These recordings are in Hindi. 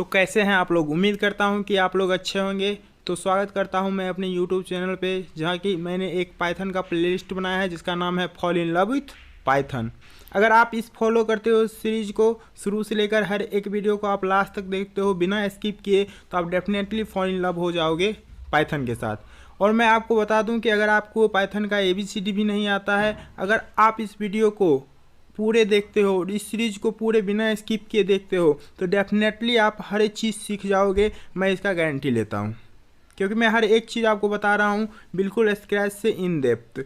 तो कैसे हैं आप लोग। उम्मीद करता हूं कि आप लोग अच्छे होंगे। तो स्वागत करता हूं मैं अपने YouTube चैनल पे, जहां कि मैंने एक पाइथन का प्लेलिस्ट बनाया है जिसका नाम है fall in love with Python. अगर आप इस फॉलो करते हो सीरीज को, शुरू से लेकर हर एक वीडियो को आप लास्ट तक देखते हो बिना स्किप किए, तो आप डेफिनेटली फॉल इन लव हो जाओगे पाइथन के साथ। और मैं आपको बता दूं कि अगर आपको पाइथन का ABCD भी नहीं आता है, अगर आप इस वीडियो को पूरे देखते हो, इस सीरीज को पूरे बिना स्किप किए देखते हो, तो डेफिनेटली आप हर एक चीज़ सीख जाओगे। मैं इसका गारंटी लेता हूँ, क्योंकि मैं हर एक चीज़ आपको बता रहा हूँ बिल्कुल स्क्रैच से इन डेप्थ।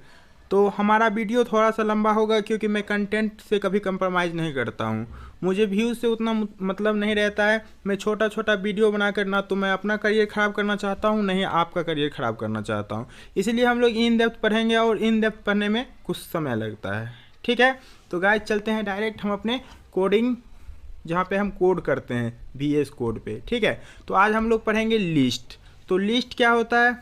तो हमारा वीडियो थोड़ा सा लंबा होगा, क्योंकि मैं कंटेंट से कभी कंप्रोमाइज़ नहीं करता हूँ। मुझे व्यूज़ से उतना मतलब नहीं रहता है। मैं छोटा छोटा वीडियो बनाकर ना तो मैं अपना करियर ख़राब करना चाहता हूँ, नहीं आपका करियर ख़राब करना चाहता हूँ। इसलिए हम लोग इन डेप्थ पढ़ेंगे, और इन डेप्थ पढ़ने में कुछ समय लगता है। ठीक है, तो गाइस चलते हैं डायरेक्ट हम अपने कोडिंग, जहाँ पे हम कोड करते हैं VS कोड पे। ठीक है, तो आज हम लोग पढ़ेंगे लिस्ट। तो लिस्ट क्या होता है,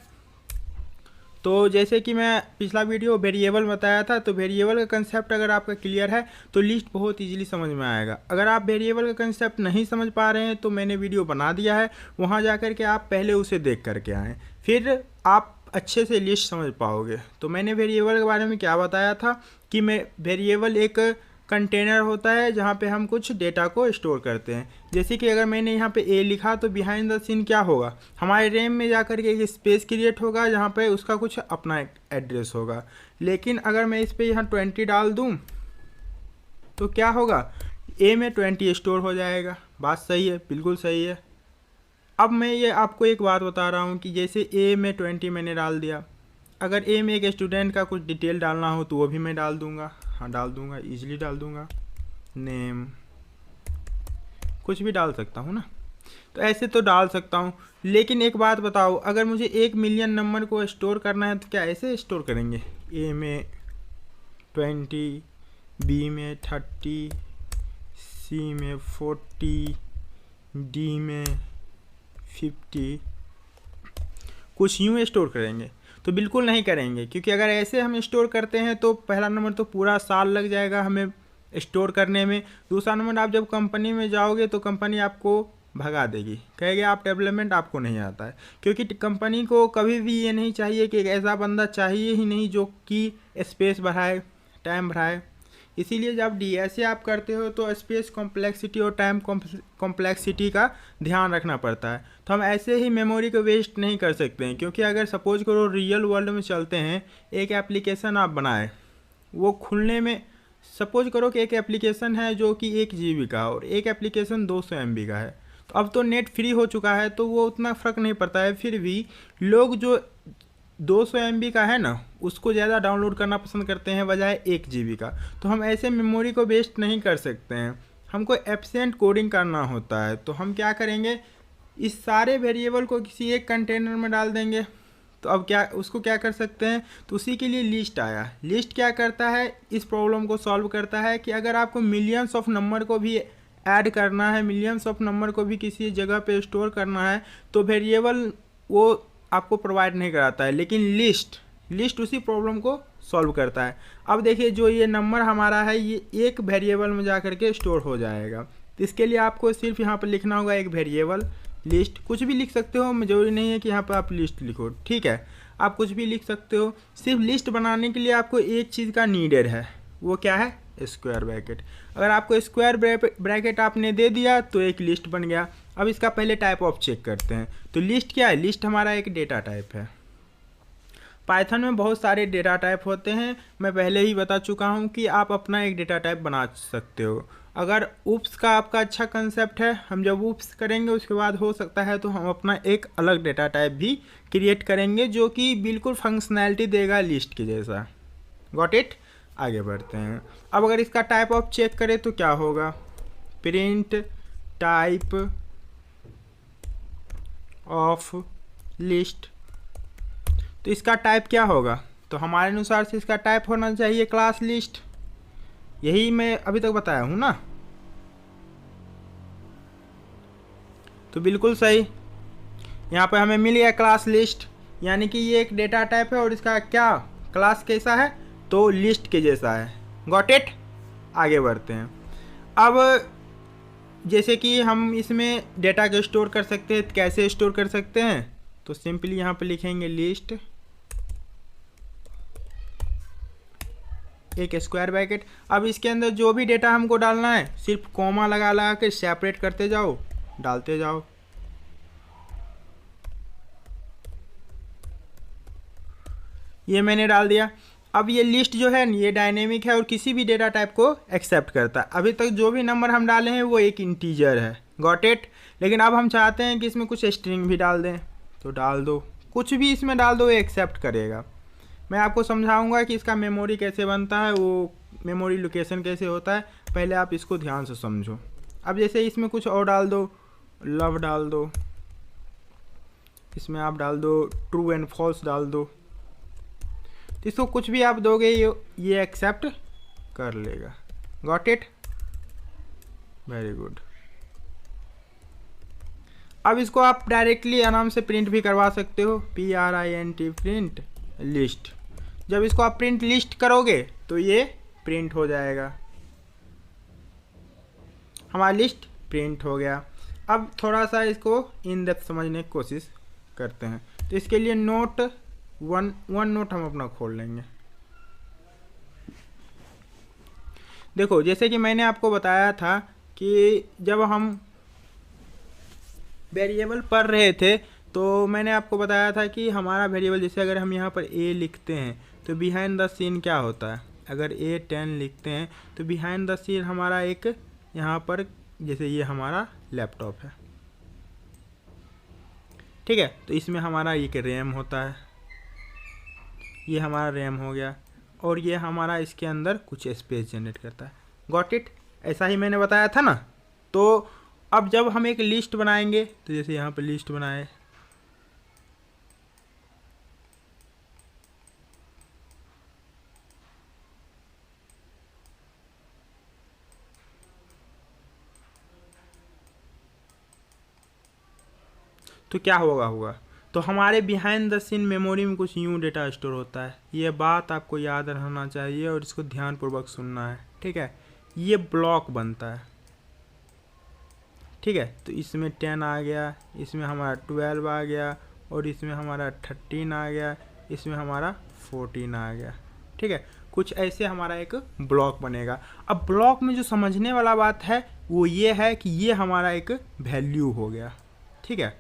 तो जैसे कि मैं पिछला वीडियो वेरिएबल बताया था, तो वेरिएबल का कंसेप्ट अगर आपका क्लियर है तो लिस्ट बहुत इजीली समझ में आएगा। अगर आप वेरिएबल का कंसेप्ट नहीं समझ पा रहे हैं तो मैंने वीडियो बना दिया है, वहाँ जा कर के आप पहले उसे देख करके आएँ, फिर आप अच्छे से लिस्ट समझ पाओगे। तो मैंने वेरिएबल के बारे में क्या बताया था कि मैं वेरिएबल एक कंटेनर होता है जहाँ पे हम कुछ डेटा को स्टोर करते हैं। जैसे कि अगर मैंने यहाँ पे ए लिखा, तो बिहाइंड द सीन क्या होगा, हमारे रैम में जाकर के एक स्पेस क्रिएट होगा जहाँ पे उसका कुछ अपना एड्रेस होगा। लेकिन अगर मैं इस पर यहाँ 20 डाल दूँ तो क्या होगा, ए में 20 स्टोर हो जाएगा। बात सही है, बिल्कुल सही है। अब मैं ये आपको एक बात बता रहा हूँ कि जैसे ए में 20 मैंने डाल दिया, अगर ए में एक स्टूडेंट का कुछ डिटेल डालना हो तो वो भी मैं डाल दूँगा। हाँ, डाल दूँगा, ईजिली डाल दूँगा, नेम कुछ भी डाल सकता हूँ ना। तो ऐसे तो डाल सकता हूँ, लेकिन एक बात बताओ, अगर मुझे 1 मिलियन नंबर को स्टोर करना है तो क्या ऐसे स्टोर करेंगे, ए में 20, बी में 30, सी में 40, डी में 50, कुछ यूँ स्टोर करेंगे? तो बिल्कुल नहीं करेंगे, क्योंकि अगर ऐसे हम स्टोर करते हैं तो पहला नंबर तो पूरा साल लग जाएगा हमें स्टोर करने में। दूसरा नंबर, आप जब कंपनी में जाओगे तो कंपनी आपको भगा देगी, कहेगी आप डेवलपमेंट आपको नहीं आता है। क्योंकि कंपनी को कभी भी ये नहीं चाहिए कि एक ऐसा बंदा चाहिए ही नहीं जो कि स्पेस बढ़ाए, टाइम बढ़ाए। इसीलिए जब DSA आप करते हो तो स्पेस कॉम्प्लेक्सिटी और टाइम कॉम्प्लेक्सिटी का ध्यान रखना पड़ता है। तो हम ऐसे ही मेमोरी को वेस्ट नहीं कर सकते हैं, क्योंकि अगर सपोज करो रियल वर्ल्ड में चलते हैं, एक एप्लीकेशन आप बनाए, वो खुलने में सपोज करो कि एक एप्लीकेशन है जो कि 1 GB का और एक एप्लीकेशन 200 MB का है। तो अब तो नेट फ्री हो चुका है तो वो उतना फ़र्क नहीं पड़ता है, फिर भी लोग जो 200 MB का है ना, उसको ज़्यादा डाउनलोड करना पसंद करते हैं बजाय 1 GB का। तो हम ऐसे मेमोरी को वेस्ट नहीं कर सकते हैं, हमको एफिशिएंट कोडिंग करना होता है। तो हम क्या करेंगे, इस सारे वेरिएबल को किसी एक कंटेनर में डाल देंगे। तो अब क्या उसको क्या कर सकते हैं, तो उसी के लिए लिस्ट आया। लिस्ट क्या करता है, इस प्रॉब्लम को सॉल्व करता है कि अगर आपको मिलियंस ऑफ नंबर को भी ऐड करना है, मिलियंस ऑफ नंबर को भी किसी जगह पे स्टोर करना है, तो वेरिएबल वो आपको प्रोवाइड नहीं कराता है, लेकिन लिस्ट उसी प्रॉब्लम को सॉल्व करता है। अब देखिए, जो ये नंबर हमारा है ये एक वेरिएबल में जा कर के स्टोर हो जाएगा। तो इसके लिए आपको सिर्फ यहाँ पर लिखना होगा एक वेरिएबल लिस्ट। कुछ भी लिख सकते हो, जरूरी नहीं है कि यहाँ पर आप लिस्ट लिखो। ठीक है, आप कुछ भी लिख सकते हो। सिर्फ लिस्ट बनाने के लिए आपको एक चीज़ का नीडेड है, वो क्या है, स्क्वायर ब्रैकेट। अगर आपको स्क्वायर ब्रैकेट आपने दे दिया तो एक लिस्ट बन गया। अब इसका पहले टाइप ऑफ चेक करते हैं। तो लिस्ट क्या है, लिस्ट हमारा एक डेटा टाइप है। पाइथन में बहुत सारे डेटा टाइप होते हैं, मैं पहले ही बता चुका हूँ कि आप अपना एक डेटा टाइप बना सकते हो। अगर उप्स का आपका अच्छा कंसेप्ट है, हम जब उप्स करेंगे उसके बाद हो सकता है तो हम अपना एक अलग डेटा टाइप भी क्रिएट करेंगे जो कि बिल्कुल फंक्शनैलिटी देगा लिस्ट के जैसा। गॉट इट, आगे बढ़ते हैं। अब अगर इसका टाइप ऑफ चेक करें तो क्या होगा, प्रिंट टाइप ऑफ लिस्ट। तो इसका टाइप क्या होगा, तो हमारे अनुसार से इसका टाइप होना चाहिए क्लास लिस्ट। यही मैं अभी तक बताया हूँ ना, तो बिल्कुल सही। यहाँ पर हमें मिल गया क्लास लिस्ट, यानी कि ये एक डेटा टाइप है और इसका क्या क्लास कैसा है, तो लिस्ट के जैसा है। गॉट इट, आगे बढ़ते हैं। अब जैसे कि हम इसमें डेटा को स्टोर कर सकते हैं, कैसे स्टोर कर सकते हैं, तो सिंपली यहाँ पे लिखेंगे लिस्ट एक स्क्वायर ब्रैकेट। अब इसके अंदर जो भी डेटा हमको डालना है सिर्फ कॉमा लगा लगा के सेपरेट करते जाओ, डालते जाओ। ये मैंने डाल दिया। अब ये लिस्ट जो है ये डायनेमिक है और किसी भी डेटा टाइप को एक्सेप्ट करता है। अभी तक जो भी नंबर हम डाले हैं वो एक इंटीजर है, गॉट इट। लेकिन अब हम चाहते हैं कि इसमें कुछ स्ट्रिंग भी डाल दें, तो डाल दो, कुछ भी इसमें डाल दो, ये एक्सेप्ट करेगा। मैं आपको समझाऊंगा कि इसका मेमोरी कैसे बनता है, वो मेमोरी लोकेशन कैसे होता है, पहले आप इसको ध्यान से समझो। अब जैसे इसमें कुछ और डाल दो, लव डाल दो, इसमें आप डाल दो ट्रू एंड फॉल्स डाल दो, तो इसको कुछ भी आप दोगे ये एक्सेप्ट कर लेगा, गॉट इट, वेरी गुड। अब इसको आप डायरेक्टली आराम से प्रिंट भी करवा सकते हो, PRINT प्रिंट लिस्ट। जब इसको आप प्रिंट लिस्ट करोगे तो ये प्रिंट हो जाएगा, हमारा लिस्ट प्रिंट हो गया। अब थोड़ा सा इसको इन डेप्थ समझने की कोशिश करते हैं, तो इसके लिए नोट वन नोट हम अपना खोल लेंगे। देखो जैसे कि मैंने आपको बताया था कि जब हम वेरिएबल पढ़ रहे थे तो मैंने आपको बताया था कि हमारा वेरिएबल, जैसे अगर हम यहाँ पर a लिखते हैं तो बिहाइंड द सीन क्या होता है, अगर A10 लिखते हैं तो बिहाइंड द सीन हमारा एक यहाँ पर, जैसे ये हमारा लैपटॉप है, ठीक है, तो इसमें हमारा एक रैम होता है, ये हमारा रैम हो गया, और ये हमारा इसके अंदर कुछ स्पेस जनरेट करता है, गॉट इट। ऐसा ही मैंने बताया था ना। तो अब जब हम एक लिस्ट बनाएंगे तो जैसे यहाँ पर लिस्ट बनाए, तो क्या होगा तो हमारे बिहाइंड द सीन मेमोरी में कुछ यूँ डेटा स्टोर होता है। ये बात आपको याद रहना चाहिए और इसको ध्यानपूर्वक सुनना है, ठीक है। ये ब्लॉक बनता है, ठीक है, तो इसमें 10 आ गया, इसमें हमारा 12 आ गया, और इसमें हमारा 13 आ गया, इसमें हमारा 14 आ गया, ठीक है। कुछ ऐसे हमारा एक ब्लॉक बनेगा। अब ब्लॉक में जो समझने वाला बात है वो ये है कि ये हमारा एक वैल्यू हो गया, ठीक है,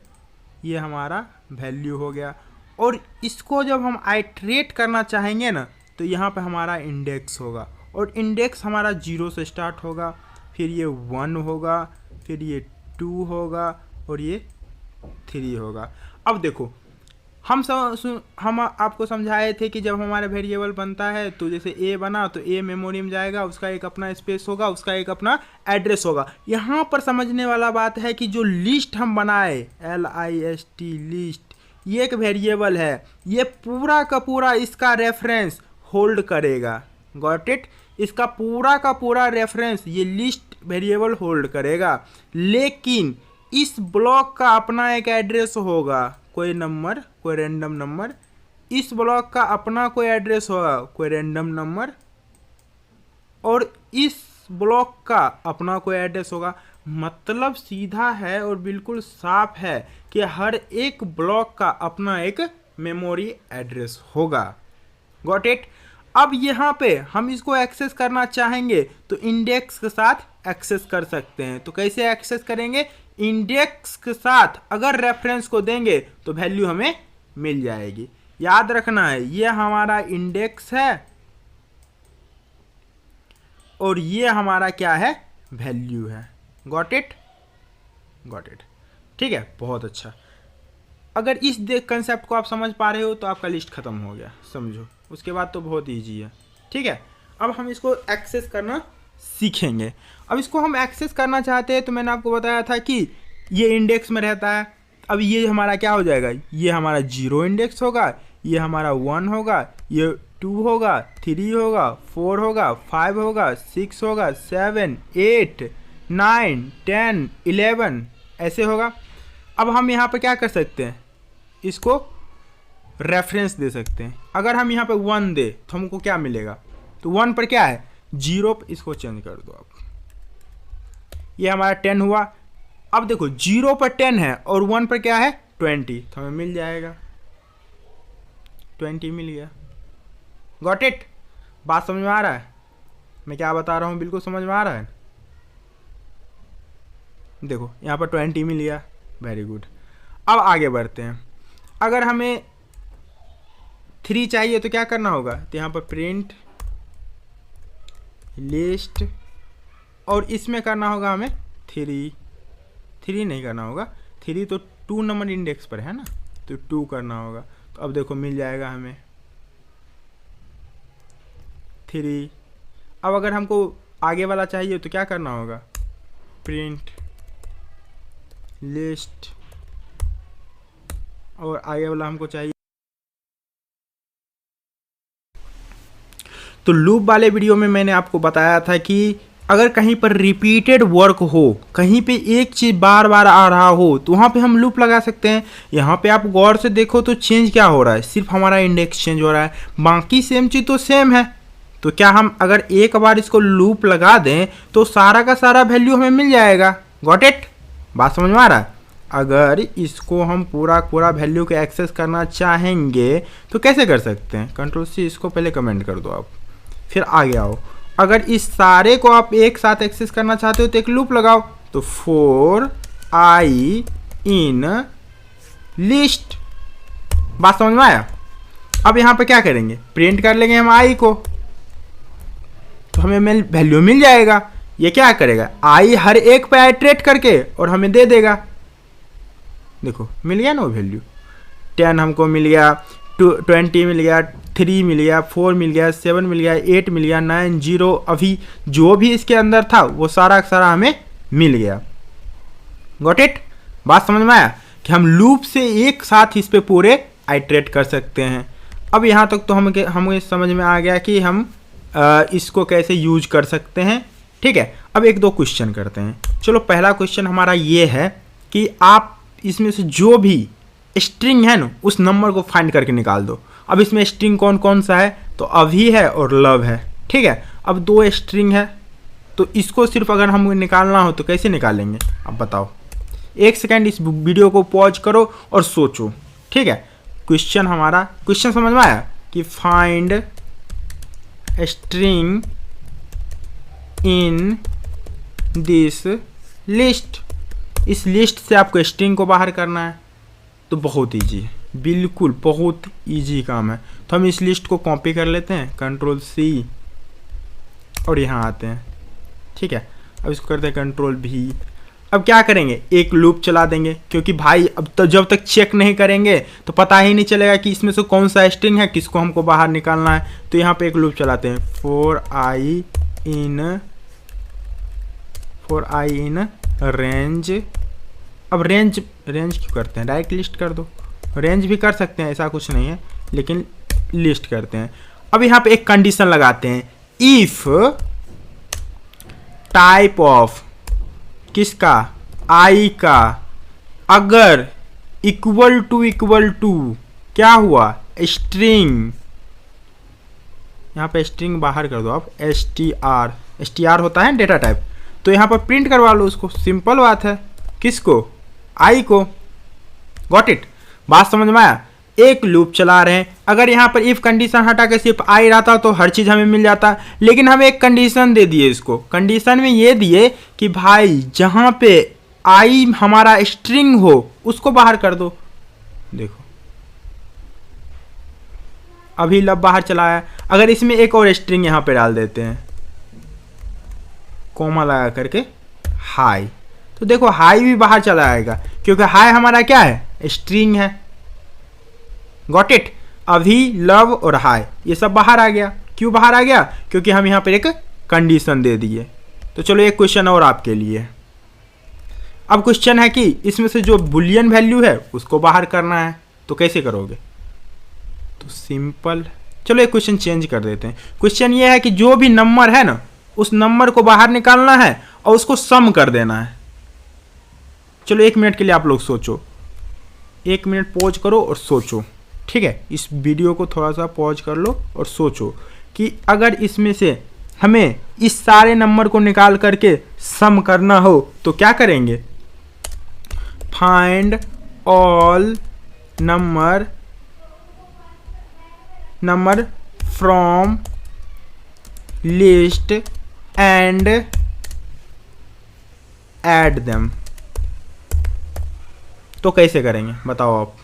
ये हमारा वैल्यू हो गया। और इसको जब हम आइट्रेट करना चाहेंगे ना तो यहाँ पे हमारा इंडेक्स होगा, और इंडेक्स हमारा 0 से स्टार्ट होगा, फिर ये 1 होगा, फिर ये 2 होगा, और ये 3 होगा। अब देखो हम आपको समझाए थे कि जब हमारा वेरिएबल बनता है तो जैसे ए बना तो ए मेमोरी में जाएगा, उसका एक अपना स्पेस होगा, उसका एक अपना एड्रेस होगा। यहाँ पर समझने वाला बात है कि जो लिस्ट हम बनाए LIST लिस्ट, ये एक वेरिएबल है, ये पूरा का पूरा इसका रेफरेंस होल्ड करेगा, गॉट इट। इसका पूरा का पूरा रेफरेंस ये लिस्ट वेरिएबल होल्ड करेगा, लेकिन इस ब्लॉक का अपना एक एड्रेस होगा, कोई नंबर, कोई रैंडम नंबर। इस ब्लॉक का अपना कोई एड्रेस होगा, कोई रैंडम नंबर, और इस ब्लॉक का अपना कोई एड्रेस होगा। मतलब सीधा है और बिल्कुल साफ है कि हर एक ब्लॉक का अपना एक मेमोरी एड्रेस होगा, गॉट इट। अब यहाँ पे हम इसको एक्सेस करना चाहेंगे तो इंडेक्स के साथ एक्सेस कर सकते हैं। तो कैसे एक्सेस करेंगे, इंडेक्स के साथ अगर रेफरेंस को देंगे तो वैल्यू हमें मिल जाएगी। याद रखना है ये हमारा इंडेक्स है और ये हमारा क्या है, वैल्यू है, गॉट इट, गॉट इट, ठीक है, बहुत अच्छा। अगर इस कंसेप्ट को आप समझ पा रहे हो तो आपका लिस्ट खत्म हो गया, समझो, उसके बाद तो बहुत इजी है, ठीक है। अब हम इसको एक्सेस करना सीखेंगे। अब इसको हम एक्सेस करना चाहते हैं तो मैंने आपको बताया था कि ये इंडेक्स में रहता है। अब ये हमारा क्या हो जाएगा, ये हमारा 0 इंडेक्स होगा, ये हमारा 1 होगा, ये 2 होगा, 3 होगा, 4 होगा, 5 होगा, 6 होगा, 7, 8, 9, 10, 11 ऐसे होगा। अब हम यहाँ पर क्या कर सकते हैं, इसको रेफरेंस दे सकते हैं। अगर हम यहाँ पे 1 दे तो हमको क्या मिलेगा, तो 1 पर क्या है, 0, इसको चेंज कर दो आप, ये हमारा 10 हुआ। अब देखो 0 पर 10 है और 1 पर क्या है 20, तो हमें मिल जाएगा 20 मिल गया। Got it? बात समझ में आ रहा है मैं क्या बता रहा हूँ? बिल्कुल समझ में आ रहा है। देखो यहाँ पर 20 मिल गया, वेरी गुड। अब आगे बढ़ते हैं। अगर हमें 3 चाहिए तो क्या करना होगा? तो यहाँ पर प्रिंट लिस्ट, और इसमें करना होगा हमें 3 नहीं करना होगा, 3 तो 2 नंबर इंडेक्स पर है ना, तो 2 करना होगा। तो अब देखो मिल जाएगा हमें 3। अब अगर हमको आगे वाला चाहिए तो क्या करना होगा? प्रिंट लिस्ट, और आगे वाला हमको चाहिए। तो लूप वाले वीडियो में मैंने आपको बताया था कि अगर कहीं पर रिपीटेड वर्क हो, कहीं पे एक चीज़ बार बार आ रहा हो, तो वहाँ पे हम लूप लगा सकते हैं। यहाँ पे आप गौर से देखो तो चेंज क्या हो रहा है? सिर्फ हमारा इंडेक्स चेंज हो रहा है, बाकी सेम चीज़ तो सेम है। तो क्या हम अगर एक बार इसको लूप लगा दें तो सारा का सारा वैल्यू हमें मिल जाएगा। Got it? बात समझ में आ रहा है? अगर इसको हम पूरा वैल्यू को एक्सेस करना चाहेंगे तो कैसे कर सकते हैं? Ctrl+C, इसको पहले कमेंट कर दो आप, फिर आगे आओ। अगर इस सारे को आप एक साथ एक्सेस करना चाहते हो तो एक लूप लगाओ, तो for I in लिस्ट। बात समझ में आया? अब यहाँ पे क्या करेंगे? प्रिंट कर लेंगे हम आई को, तो हमें वैल्यू मिल जाएगा। ये क्या करेगा? आई हर एक पे आइट्रेट करके और हमें दे देगा। देखो मिल गया ना वो वैल्यू। 10 हमको मिल गया, 20 मिल गया, 3 मिल गया, 4 मिल गया, 7 मिल गया, 8 मिल गया, 9, 0, अभी जो भी इसके अंदर था वो सारा का सारा हमें मिल गया। Got it? बात समझ में आया कि हम लूप से एक साथ इस पे पूरे आइट्रेट कर सकते हैं। अब यहाँ तक तो हमें समझ में आ गया कि हम इसको कैसे यूज कर सकते हैं। ठीक है, अब एक दो क्वेश्चन करते हैं। चलो पहला क्वेश्चन हमारा ये है कि आप इसमें से जो भी स्ट्रिंग है ना उस नंबर को फाइंड करके निकाल दो। अब इसमें स्ट्रिंग कौन कौन सा है? तो अभी है और लव है। ठीक है, अब 2 स्ट्रिंग है, तो इसको सिर्फ अगर हमको निकालना हो तो कैसे निकालेंगे? अब बताओ। 1 सेकेंड इस वीडियो को पॉज करो और सोचो। ठीक है, क्वेश्चन समझ में आया कि find string in this list. इस लिस्ट से आपको स्ट्रिंग को बाहर करना है, तो बहुत ईजी है, बिल्कुल बहुत ईजी काम है। तो हम इस लिस्ट को कॉपी कर लेते हैं, Ctrl+C, और यहाँ आते हैं। ठीक है, अब इसको करते हैं Ctrl+V। अब क्या करेंगे? एक लूप चला देंगे, क्योंकि भाई अब तो जब तक चेक नहीं करेंगे तो पता ही नहीं चलेगा कि इसमें से कौन सा स्ट्रिंग है, किसको हमको बाहर निकालना है। तो यहाँ पे एक लूप चलाते हैं, for I in रेंज। अब रेंज क्यों करते हैं? डायरेक्ट लिस्ट कर दो। रेंज भी कर सकते हैं, ऐसा कुछ नहीं है, लेकिन लिस्ट करते हैं। अब यहाँ पे एक कंडीशन लगाते हैं, इफ टाइप ऑफ किसका? आई का, अगर इक्वल टू क्या हुआ? स्ट्रिंग। यहाँ पे स्ट्रिंग बाहर कर दो आप, str होता है डेटा टाइप, तो यहाँ पर प्रिंट करवा लो उसको। सिंपल बात है। किसको? आई को। Got it? बात समझ में आया? एक लूप चला रहे हैं, अगर यहाँ पर इफ कंडीशन हटा के सिर्फ आई रहता तो हर चीज़ हमें मिल जाता, लेकिन हम एक कंडीशन दे दिए इसको। कंडीशन में ये दिए कि भाई जहाँ पे आई हमारा स्ट्रिंग हो उसको बाहर कर दो। देखो अभी लब बाहर चला है। अगर इसमें एक और स्ट्रिंग यहाँ पे डाल देते हैं, कॉमा लगा करके हाई, तो देखो हाई भी बाहर चला आएगा, क्योंकि हाई हमारा क्या है? स्ट्रिंग है। Got it? अभी लव और हाई ये सब बाहर आ गया। क्यों बाहर आ गया? क्योंकि हम यहाँ पर एक कंडीशन दे दिए। तो चलो एक क्वेश्चन और आपके लिए। अब क्वेश्चन है कि इसमें से जो बुलियन वैल्यू है उसको बाहर करना है, तो कैसे करोगे? तो सिंपल, चलो एक क्वेश्चन चेंज कर देते हैं। क्वेश्चन ये है कि जो भी नंबर है ना उस नंबर को बाहर निकालना है और उसको सम कर देना है। चलो 1 मिनट के लिए आप लोग सोचो, 1 मिनट पॉज करो और सोचो। ठीक है, इस वीडियो को थोड़ा सा पॉज कर लो और सोचो कि अगर इसमें से हमें इस सारे नंबर को निकाल करके सम करना हो तो क्या करेंगे, find all number from list and add them. तो कैसे करेंगे बताओ आप।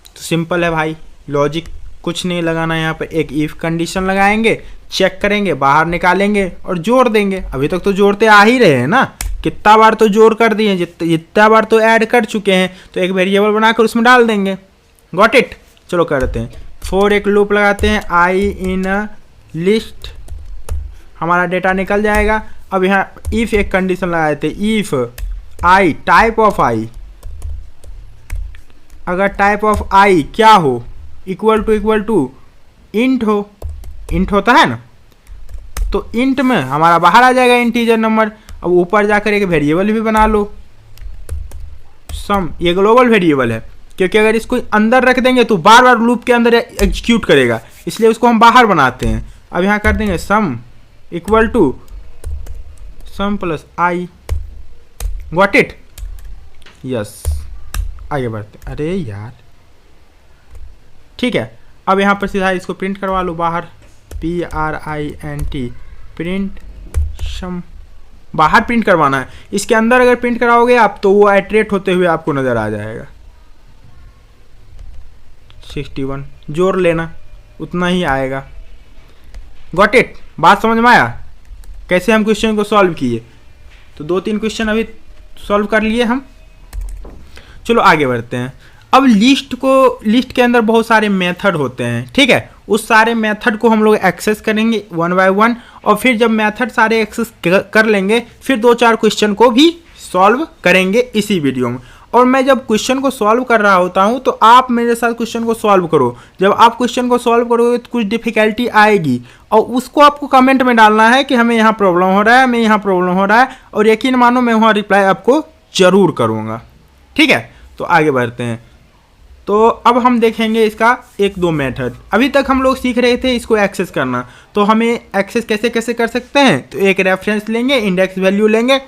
तो सिंपल है भाई, लॉजिक कुछ नहीं लगाना है। यहाँ पर एक इफ कंडीशन लगाएंगे, चेक करेंगे, बाहर निकालेंगे और जोड़ देंगे। अभी तक तो जोड़ते आ ही रहे हैं ना, कितना बार तो जोड़ कर दिए, जितना बार तो ऐड कर चुके हैं। तो एक वेरिएबल बनाकर उसमें डाल देंगे। Got it. चलो करते हैं। फॉर एक लूप लगाते हैं, आई इन लिस्ट, हमारा डेटा निकल जाएगा। अब यहाँ इफ एक कंडीशन लगा देते, इफ आई टाइप ऑफ आई, अगर टाइप ऑफ आई क्या हो, इक्वल टू इंट हो, इंट होता है ना, तो इंट में हमारा बाहर आ जाएगा इंटीजर नंबर। अब ऊपर जाकर एक वेरिएबल भी बना लो, सम, ये ग्लोबल वेरिएबल है, क्योंकि अगर इसको अंदर रख देंगे तो बार बार लूप के अंदर एग्जीक्यूट करेगा, इसलिए उसको हम बाहर बनाते हैं। अब यहाँ कर देंगे sum equal to sum plus i. Got it. Yes, आगे बढ़ते। अरे यार, ठीक है। अब यहाँ पर सीधा इसको प्रिंट करवा लो बाहर, PRINT, प्रिंट सम, बाहर प्रिंट करवाना है। इसके अंदर अगर प्रिंट कराओगे आप तो वो एट्रेट होते हुए आपको नजर आ जाएगा। 61 जोड़ लेना, उतना ही आएगा। Got it. बात समझ में आया कैसे हम क्वेश्चन को सॉल्व किए। तो 2-3 क्वेश्चन अभी सॉल्व कर लिए हम। चलो आगे बढ़ते हैं। अब लिस्ट के अंदर बहुत सारे मेथड होते हैं, ठीक है। उस सारे मेथड को हम लोग एक्सेस करेंगे 1 बाय 1, और फिर जब मेथड सारे एक्सेस कर लेंगे फिर 2-4 क्वेश्चन को भी सॉल्व करेंगे इसी वीडियो में। और मैं जब क्वेश्चन को सॉल्व कर रहा होता हूं तो आप मेरे साथ क्वेश्चन को सॉल्व करो। जब आप क्वेश्चन को सॉल्व करोगे तो कुछ डिफिकल्टी आएगी और उसको आपको कमेंट में डालना है कि हमें यहाँ प्रॉब्लम हो रहा है, हमें यहाँ प्रॉब्लम हो रहा है, और यकीन मानो मैं वहाँ रिप्लाई आपको जरूर करूँगा, ठीक है। तो आगे बढ़ते हैं। तो अब हम देखेंगे इसका 1-2 मेथड। अभी तक हम लोग सीख रहे थे इसको एक्सेस करना, तो हमें एक्सेस कैसे कैसे कर सकते हैं। तो एक रेफरेंस लेंगे, इंडेक्स वैल्यू लेंगे,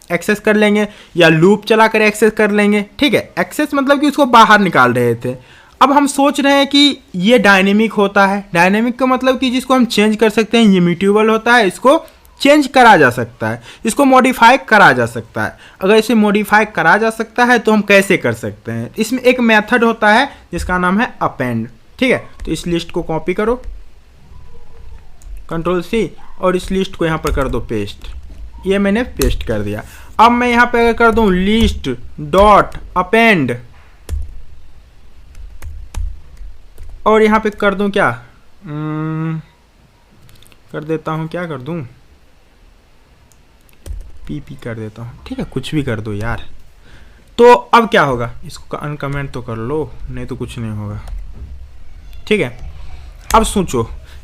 एक्सेस कर लेंगे, या लूप चलाकर एक्सेस कर लेंगे, ठीक है। एक्सेस मतलब कि उसको बाहर निकाल रहे थे। अब हम सोच रहे हैं कि ये डायनेमिक होता है। डायनेमिक का मतलब कि जिसको हम चेंज कर सकते हैं, इम्यूटेबल होता है, इसको चेंज करा जा सकता है, इसको मॉडिफाई करा जा सकता है। अगर इसे मॉडिफाई करा जा सकता है तो हम कैसे कर सकते हैं। इसमें एक मेथड होता है जिसका नाम है अपेंड, ठीक है। तो इस लिस्ट को कॉपी करो, Ctrl+C, और इस लिस्ट को यहाँ पर कर दो पेस्ट। ये मैंने पेस्ट कर दिया। अब मैं यहाँ पे अगर कर दूं लिस्ट डॉट अपेंड, और यहाँ पे कर दूं क्या, कर देता हूँ, क्या कर दूं, PP कर देता हूँ, ठीक है। कुछ भी कर दो यार। तो अब क्या होगा, इसको अनकमेंट तो कर लो, नहीं तो कुछ नहीं होगा, ठीक है। अब सोचो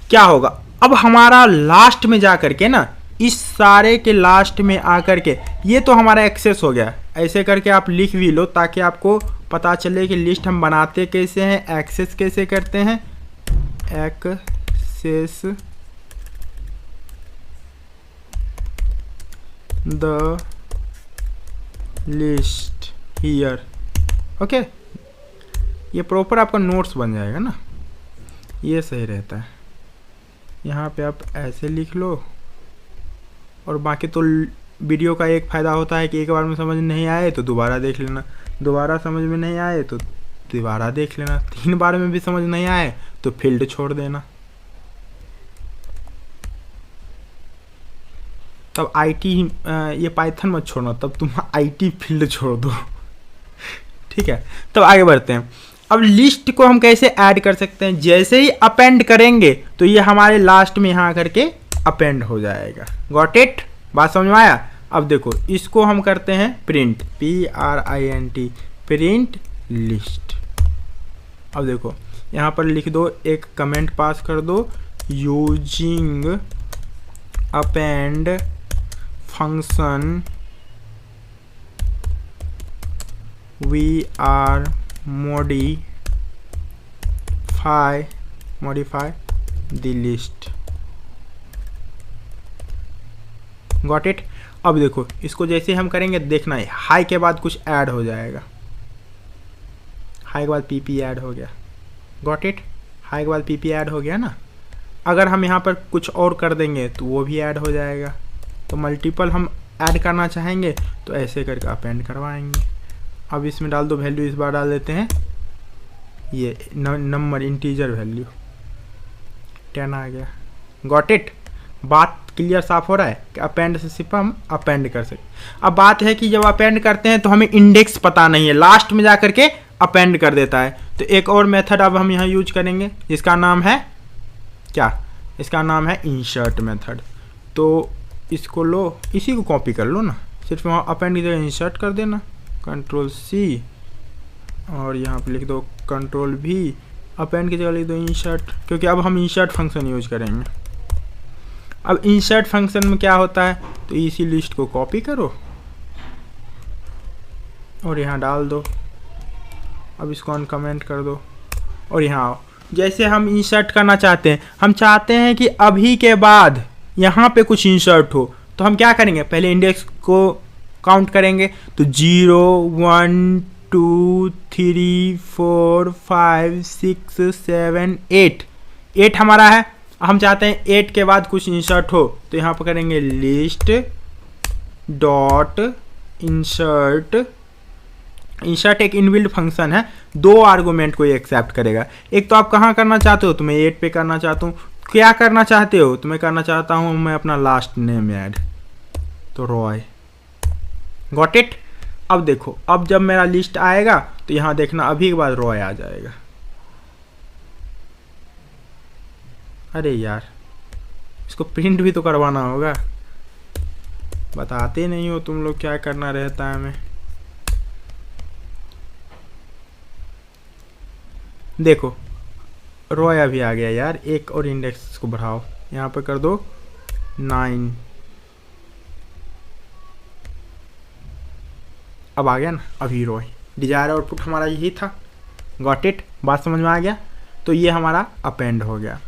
क्या होगा। अब हमारा लास्ट में जा करके ना, इस सारे के लास्ट में आकर के ये तो हमारा एक्सेस हो गया। ऐसे करके आप लिख भी लो ताकि आपको पता चले कि लिस्ट हम बनाते कैसे हैं, एक्सेस कैसे करते हैं। Access the list here, okay. ये प्रॉपर आपका नोट्स बन जाएगा ना, ये सही रहता है। यहाँ पे आप ऐसे लिख लो, और बाकी तो वीडियो का एक फ़ायदा होता है कि एक बार में समझ नहीं आए तो दोबारा देख लेना, दोबारा समझ में नहीं आए तो दोबारा देख लेना, 3 बार में भी समझ नहीं आए तो फील्ड छोड़ देना। तब IT ये पाइथन मत छोड़ना, तब तुम IT फील्ड छोड़ दो, ठीक है। तब आगे बढ़ते हैं। अब लिस्ट को हम कैसे ऐड कर सकते हैं। जैसे ही अपेंड करेंगे तो ये हमारे लास्ट में यहाँ करके अपेंड हो जाएगा। Got it. बात समझ में आया। अब देखो इसको हम करते हैं प्रिंट, PRINT, प्रिंट लिस्ट। अब देखो यहाँ पर लिख दो, एक कमेंट पास कर दो, using append function we are modify the list. Got it. अब देखो इसको जैसे हम करेंगे देखना है हाई के बाद कुछ ऐड हो जाएगा, हाई के बाद पीपी ऐड हो गया। Got it. हाई के बाद पीपी ऐड हो गया ना। अगर हम यहाँ पर कुछ और कर देंगे तो वो भी ऐड हो जाएगा। तो मल्टीपल हम ऐड करना चाहेंगे तो ऐसे करके अपेंड करवाएंगे। अब इसमें डाल दो वैल्यू, इस बार डाल देते हैं ये नंबर इंटीजर वैल्यू 10 आ गया। Got it. बात क्लियर साफ हो रहा है कि अपेंड से सिर्फ हम अपेंड कर सकते। अब बात है कि जब अपेंड करते हैं तो हमें इंडेक्स पता नहीं है, लास्ट में जा करके अपेंड कर देता है। तो एक और मेथड अब हम यहाँ यूज करेंगे जिसका नाम है क्या, इसका नाम है इंसर्ट मेथड। तो इसको लो, इसी को कॉपी कर लो ना, सिर्फ वहाँ अपेंड की जगह इंसर्ट कर देना, कंट्रोल सी और यहाँ पे लिख दो कंट्रोल भी, अपेंड की जगह लिख दो इंसर्ट, क्योंकि अब हम इंसर्ट फंक्शन यूज करेंगे। अब इंसर्ट फंक्शन में क्या होता है, तो इसी लिस्ट को कॉपी करो और यहाँ डाल दो। अब इसको अनकमेंट कर दो और यहाँ आओ। जैसे हम इंसर्ट करना चाहते हैं, हम चाहते हैं कि अभी के बाद यहाँ पे कुछ इंसर्ट हो, तो हम क्या करेंगे, पहले इंडेक्स को काउंट करेंगे। तो 0 1 2 3 4 5 6 7 8 हमारा है। हम चाहते हैं 8 के बाद कुछ इंसर्ट हो, तो यहाँ पर करेंगे लिस्ट डॉट इंसर्ट। इंसर्ट एक इनबिल्ट फंक्शन है, 2 आर्गूमेंट को ये एक्सेप्ट करेगा। एक तो आप कहाँ करना चाहते हो, तो मैं 8 पे करना चाहता हूँ। क्या करना चाहते हो, तो मैं करना चाहता हूँ मैं अपना लास्ट नेम ऐड, तो रॉय। Got it. अब देखो, अब जब मेरा लिस्ट आएगा तो यहाँ देखना अभी के बाद रॉय आ जाएगा। अरे यार, इसको प्रिंट भी तो करवाना होगा, बताते नहीं हो तुम लोग क्या करना रहता है हमें। देखो रॉय अभी आ गया यार। एक और इंडेक्स को बढ़ाओ, यहाँ पर कर दो 9। अब आ गया ना अभी रॉय। डिजायर आउटपुट हमारा यही था। Got it. बात समझ में आ गया। तो ये हमारा अपेंड हो गया,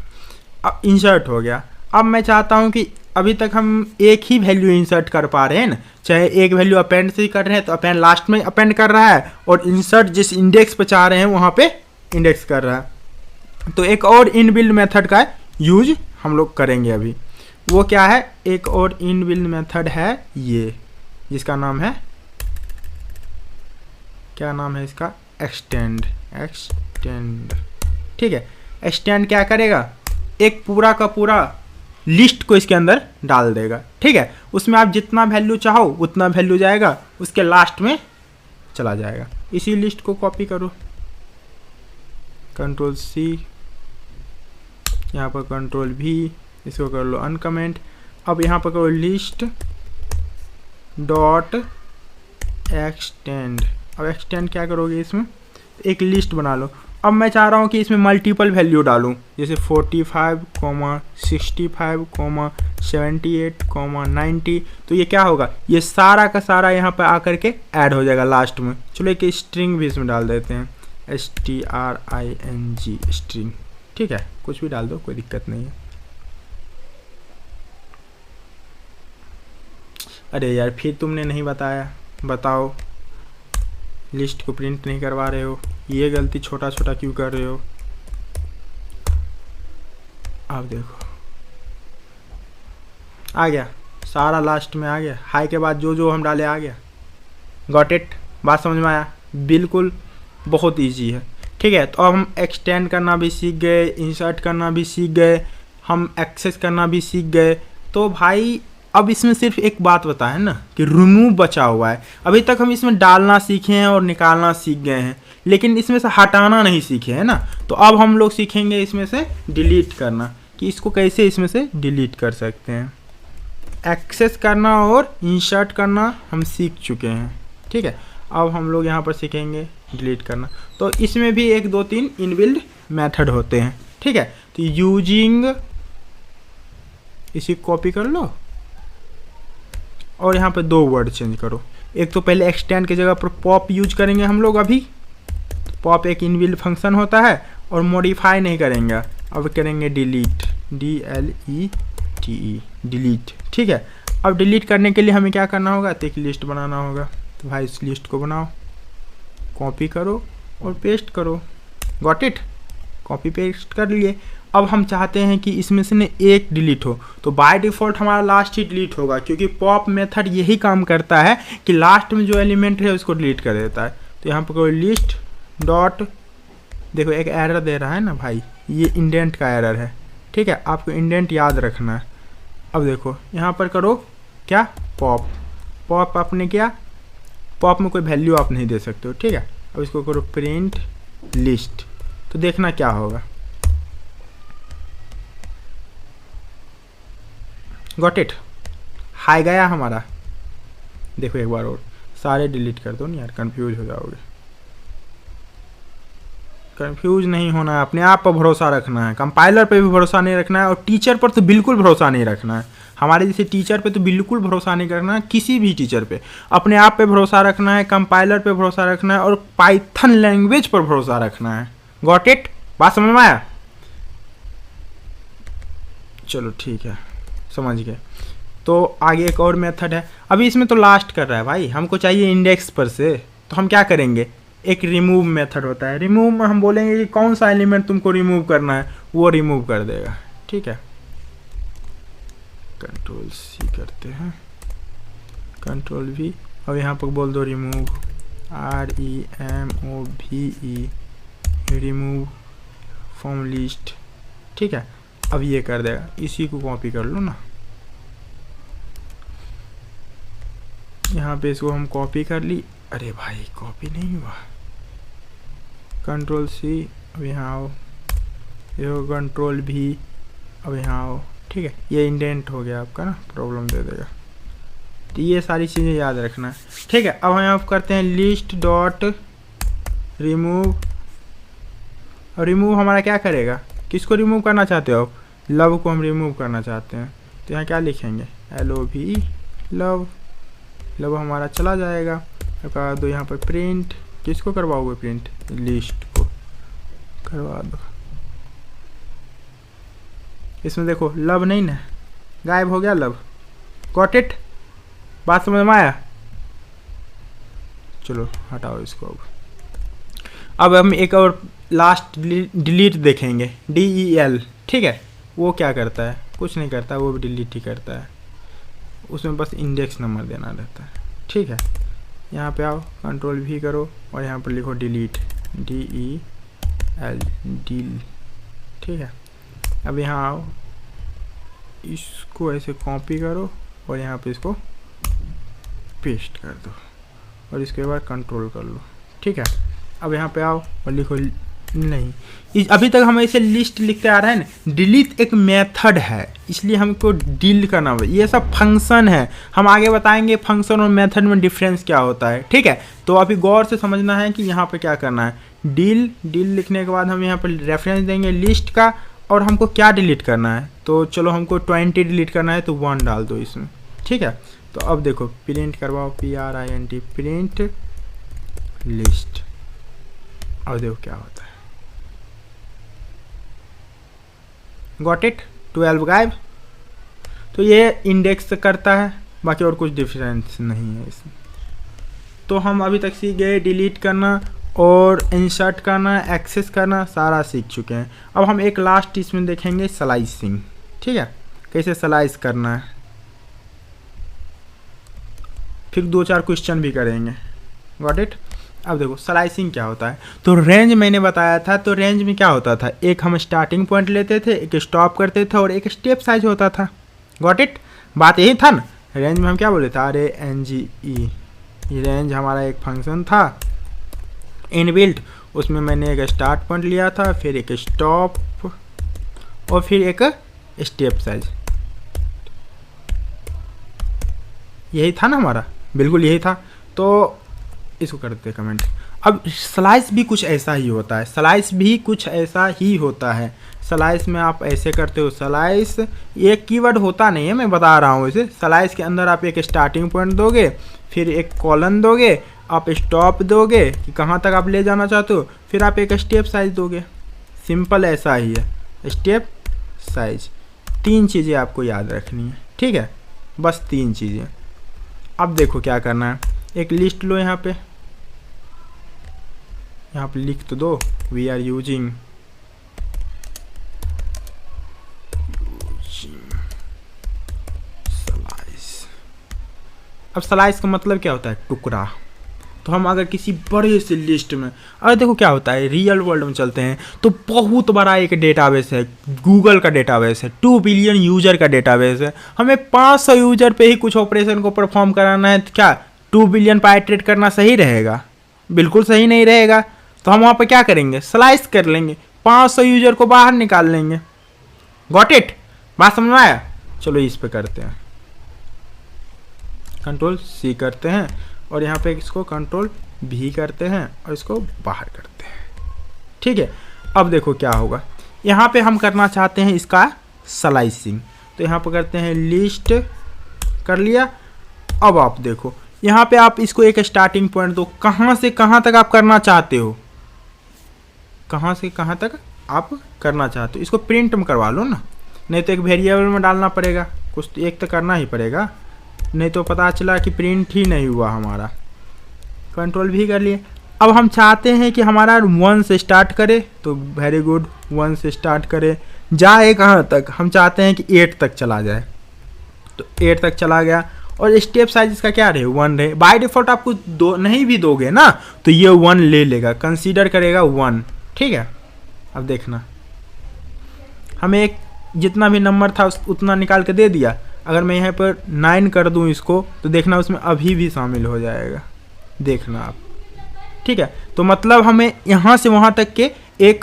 अब इंसर्ट हो गया। अब मैं चाहता हूँ कि अभी तक हम एक ही वैल्यू इंसर्ट कर पा रहे हैं ना, चाहे एक वैल्यू अपेंड से ही कर रहे हैं तो अपेंड लास्ट में अपेंड कर रहा है, और इंसर्ट जिस इंडेक्स पे चाह रहे हैं वहाँ पे इंडेक्स कर रहा है। तो एक और इनबिल्ड मेथड का यूज हम लोग करेंगे अभी। वो क्या है, एक और इनबिल्ड मेथड है ये, जिसका नाम है, क्या नाम है इसका, एक्सटेंड। ठीक है। एक्सटेंड क्या करेगा, एक पूरा का पूरा लिस्ट को इसके अंदर डाल देगा। ठीक है। उसमें आप जितना वैल्यू चाहो उतना वैल्यू जाएगा, उसके लास्ट में चला जाएगा। इसी लिस्ट को कॉपी करो, कंट्रोल सी, यहाँ पर कंट्रोल भी, इसको कर लो अनकमेंट। अब यहाँ पर करो लिस्ट डॉट एक्सटेंड। अब एक्सटेंड क्या करोगे, इसमें एक लिस्ट बना लो। अब मैं चाह रहा हूँ कि इसमें मल्टीपल वैल्यू डालूँ, जैसे 45, 65, 78, 90। तो ये क्या होगा, ये सारा का सारा यहाँ पर आकर के ऐड हो जाएगा लास्ट में। चलो एक स्ट्रिंग भी इसमें डाल देते हैं, string स्ट्रिंग। ठीक है, कुछ भी डाल दो, कोई दिक्कत नहीं है। अरे यार, फिर तुमने नहीं बताया, बताओ। लिस्ट को प्रिंट नहीं करवा रहे हो, ये गलती छोटा छोटा क्यों कर रहे हो। अब देखो आ गया, सारा लास्ट में आ गया। हाई के बाद जो जो हम डाले आ गया। Got it. बात समझ में आया, बिल्कुल बहुत इजी है। ठीक है। तो अब हम एक्सटेंड करना भी सीख गए, इंसर्ट करना भी सीख गए, हम एक्सेस करना भी सीख गए। तो भाई अब इसमें सिर्फ एक बात बता है ना कि रिमूव बचा हुआ है। अभी तक हम इसमें डालना सीखे हैं और निकालना सीख गए हैं, लेकिन इसमें से हटाना नहीं सीखे हैं ना। तो अब हम लोग सीखेंगे इसमें से डिलीट करना, कि इसको कैसे इसमें से डिलीट कर सकते हैं। एक्सेस करना और इंसर्ट करना हम सीख चुके हैं। ठीक है। अब हम लोग यहाँ पर सीखेंगे डिलीट करना। तो इसमें भी 1 2 3 इनबिल्ड मेथड होते हैं। ठीक है। तो यूजिंग, इसी कॉपी कर लो और यहाँ पे 2 वर्ड चेंज करो। एक तो पहले एक्सटेंड की जगह पर पॉप यूज करेंगे हम लोग अभी। पॉप एक इनबिल्ट फंक्शन होता है और मॉडिफाई नहीं करेंगे, अब करेंगे डिलीट, DLETE, डिलीट। ठीक है, अब डिलीट करने के लिए हमें क्या करना होगा, तो एक लिस्ट बनाना होगा। तो भाई इस लिस्ट को बनाओ, कॉपी करो और पेस्ट करो। गॉट इट, कॉपी पेस्ट कर लिए। अब हम चाहते हैं कि इसमें से ने एक डिलीट हो, तो बाय डिफ़ॉल्ट हमारा लास्ट ही डिलीट होगा, क्योंकि पॉप मेथड यही काम करता है कि लास्ट में जो एलिमेंट है उसको डिलीट कर देता है। तो यहाँ पर कोई लिस्ट डॉट, देखो एक एरर दे रहा है ना भाई, ये इंडेंट का एरर है। ठीक है, आपको इंडेंट याद रखना है। अब देखो यहाँ पर करो क्या, पॉप, पॉप आपने किया, पॉप में कोई वैल्यू आप नहीं दे सकते हो। ठीक है, अब इसको करो प्रिंट लिस्ट, तो देखना क्या होगा। गॉट इट, हाई गया हमारा। देखो एक बार और, सारे डिलीट कर दो नहीं यार, कंफ्यूज हो जाओगे। कंफ्यूज नहीं होना है, अपने आप पर भरोसा रखना है, कंपाइलर पे भी भरोसा नहीं रखना है, और टीचर पर तो बिल्कुल भरोसा नहीं रखना है। हमारे जैसे टीचर पे तो बिल्कुल भरोसा नहीं करना है, किसी भी टीचर पे। अपने आप पे भरोसा रखना है, कंपाइलर पे भरोसा रखना है, और पाइथन लैंग्वेज पर भरोसा रखना है। गॉट इट, बात समझ में आया? चलो ठीक है, समझ गए। तो आगे एक और मेथड है, अभी इसमें तो लास्ट कर रहा है भाई, हमको चाहिए इंडेक्स पर से। तो हम क्या करेंगे, एक रिमूव मेथड होता है। रिमूव में हम बोलेंगे कि कौन सा एलिमेंट तुमको रिमूव करना है, वो रिमूव कर देगा। ठीक है, कंट्रोल C करते हैं, कंट्रोल V, अब यहाँ पर बोल दो remove, REMOVE, remove from list. ठीक है, अब ये कर देगा। इसी को कॉपी कर लो ना, यहाँ पे इसको हम कॉपी कर ली। अरे भाई कॉपी नहीं हुआ, कंट्रोल C, अब यहाँ आओ, ये कंट्रोल V, अब यहाँ आओ। ठीक है, ये इंडेंट हो गया आपका ना, प्रॉब्लम दे देगा। तो ये सारी चीज़ें याद रखना है। ठीक है, अब हम यहाँ करते हैं लिस्ट डॉट रिमूव, और रिमूव हमारा क्या करेगा, किसको रिमूव करना चाहते हो, लव को हम रिमूव करना चाहते हैं। तो यहाँ क्या लिखेंगे, LOV, लव, लव हमारा चला जाएगा। अब दो यहाँ पर प्रिंट, किसको करवाओगे प्रिंट, लिस्ट को करवा दो। इसमें देखो लव नहीं ना, गायब हो गया लव। गॉट इट, बात समझ में आया? चलो हटाओ इसको। अब हम एक और लास्ट डिलीट देखेंगे, DEL। ठीक है, वो क्या करता है, कुछ नहीं करता, वो भी डिलीट ही करता है, उसमें बस इंडेक्स नंबर देना रहता है। ठीक है, यहाँ पे आओ, कंट्रोल V करो और यहाँ पर लिखो डिलीट, DEL, डिल। ठीक है, अब यहाँ आओ, इसको ऐसे कॉपी करो और यहाँ पे इसको पेस्ट कर दो, और इसके बाद कंट्रोल कर लो। ठीक है, अब यहाँ पे आओ और लिखो नहीं, अभी तक हम ऐसे लिस्ट लिखते आ रहे हैं ना। डिलीट एक मेथड है, इसलिए हमको डिलीट करना होगा। ये सब फंक्शन है, हम आगे बताएंगे फंक्शन और मेथड में डिफरेंस क्या होता है। ठीक है, तो अभी गौर से समझना है कि यहाँ पे क्या करना है। डिल लिखने के बाद हम यहाँ पर रेफरेंस देंगे लिस्ट का, और हमको क्या डिलीट करना है। तो चलो हमको 20 डिलीट करना है, तो 1 डाल दो इसमें। ठीक है, तो अब देखो प्रिंट करवाओ, PRINT, प्रिंट लिस्ट, अब देखो क्या होता है। गॉट इट, 12 गायब। तो ये इंडेक्स करता है, बाकी और कुछ डिफरेंस नहीं है इसमें। तो हम अभी तक सीख गए डिलीट करना और इंसर्ट करना, एक्सेस करना, सारा सीख चुके हैं। अब हम एक लास्ट इसमें देखेंगे स्लाइसिंग। ठीक है, कैसे स्लाइस करना है, फिर 2-4 क्वेश्चन भी करेंगे। Got it. अब देखो स्लाइसिंग क्या होता है। तो रेंज मैंने बताया था, तो रेंज में क्या होता था, एक हम स्टार्टिंग पॉइंट लेते थे, एक स्टॉप करते थे, और एक स्टेप साइज होता था। गॉट इट, बात यही था ना। रेंज में हम क्या बोले थे, RANGE, रेंज हमारा एक फंक्शन था इनबिल्ट, उसमें मैंने एक स्टार्ट पॉइंट लिया था, फिर एक स्टॉप, और फिर एक स्टेप साइज। यही था ना हमारा, बिल्कुल यही था। तो इसको करते हैं कमेंट। अब स्लाइस भी कुछ ऐसा ही होता है, स्लाइस भी कुछ ऐसा ही होता है। स्लाइस में आप ऐसे करते हो, स्लाइस एक कीवर्ड होता नहीं है, मैं बता रहा हूँ इसे। स्लाइस के अंदर आप एक स्टार्टिंग पॉइंट दोगे, फिर एक कॉलन दोगे, आप स्टॉप दोगे कि कहाँ तक आप ले जाना चाहते हो, फिर आप एक स्टेप साइज दोगे। सिंपल ऐसा ही है। स्टेप साइज, 3 चीज़ें आपको याद रखनी है, ठीक है, बस 3 चीज़ें। अब देखो क्या करना है, एक लिस्ट लो, यहाँ पे लिख तो दो, वी आर यूजिंग स्लाइस। अब स्लाइस का मतलब क्या होता है, टुकड़ा। तो हम अगर किसी बड़े से लिस्ट में, अगर देखो क्या होता है, रियल वर्ल्ड में चलते हैं तो बहुत बड़ा एक डेटाबेस है, गूगल का डेटाबेस है, 2 बिलियन यूजर का डेटाबेस है। हमें 500 यूजर पे ही कुछ ऑपरेशन को परफॉर्म कराना है, तो क्या 2 बिलियन पर आइटरेट करना सही रहेगा? बिल्कुल सही नहीं रहेगा। तो हम वहाँ पर क्या करेंगे, स्लाइस कर लेंगे, 500 यूजर को बाहर निकाल लेंगे। Got it? बात समझ में आया? चलो इस पे करते हैं, Ctrl+C करते हैं और यहाँ पे इसको Ctrl+V करते हैं और इसको बाहर करते हैं, ठीक है। अब देखो क्या होगा, यहाँ पे हम करना चाहते हैं इसका स्लाइसिंग, तो यहाँ पे करते हैं लिस्ट, कर लिया। अब आप देखो यहाँ पे आप इसको एक स्टार्टिंग पॉइंट दो, कहाँ से कहाँ तक आप करना चाहते हो, कहाँ से कहाँ तक आप करना चाहते हो। इसको प्रिंट में करवा लो ना, नहीं तो एक वेरिएबल में डालना पड़ेगा, कुछ तो एक तो करना ही पड़ेगा, नहीं तो पता चला कि प्रिंट ही नहीं हुआ हमारा। Ctrl+V कर लिए। अब हम चाहते हैं कि हमारा 1 से स्टार्ट करे, तो वेरी गुड, 1 से स्टार्ट करे, जाए कहाँ तक, हम चाहते हैं कि 8 तक चला जाए, तो 8 तक चला गया। और स्टेप साइज इसका क्या रहे, 1 रहे। बाय डिफ़ॉल्ट आपको दो नहीं भी दोगे ना तो ये 1 ले लेगा, कंसीडर करेगा 1, ठीक है। अब देखना, हमें एक जितना भी नंबर था उतना निकाल के दे दिया। अगर मैं यहाँ पर 9 कर दूँ इसको, तो देखना उसमें अभी भी शामिल हो जाएगा, देखना आप, ठीक है। तो मतलब हमें यहाँ से वहाँ तक के एक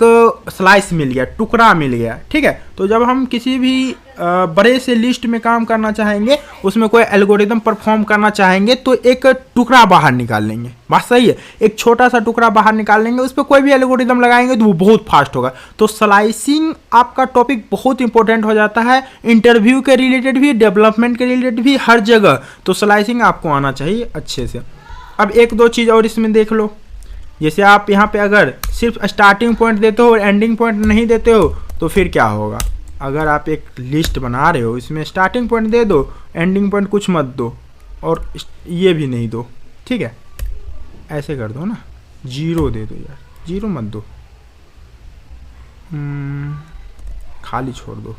स्लाइस मिल गया, टुकड़ा मिल गया, ठीक है। तो जब हम किसी भी बड़े से लिस्ट में काम करना चाहेंगे, उसमें कोई एल्गोरिदम परफॉर्म करना चाहेंगे, तो एक टुकड़ा बाहर निकाल लेंगे, बात सही है। एक छोटा सा टुकड़ा बाहर निकाल लेंगे, उस पर कोई भी एल्गोरिदम लगाएंगे तो वो बहुत फास्ट होगा। तो स्लाइसिंग आपका टॉपिक बहुत इंपॉर्टेंट हो जाता है, इंटरव्यू के रिलेटेड भी, डेवलपमेंट के रिलेटेड भी, हर जगह। तो स्लाइसिंग आपको आना चाहिए अच्छे से। अब एक दो चीज़ और इसमें देख लो, जैसे आप यहाँ पे अगर सिर्फ स्टार्टिंग पॉइंट देते हो और एंडिंग पॉइंट नहीं देते हो, तो फिर क्या होगा। अगर आप एक लिस्ट बना रहे हो, इसमें स्टार्टिंग पॉइंट दे दो, एंडिंग पॉइंट कुछ मत दो, और ये भी नहीं दो, ठीक है। ऐसे कर दो ना, 0 दे दो यार, 0 मत दो, खाली छोड़ दो।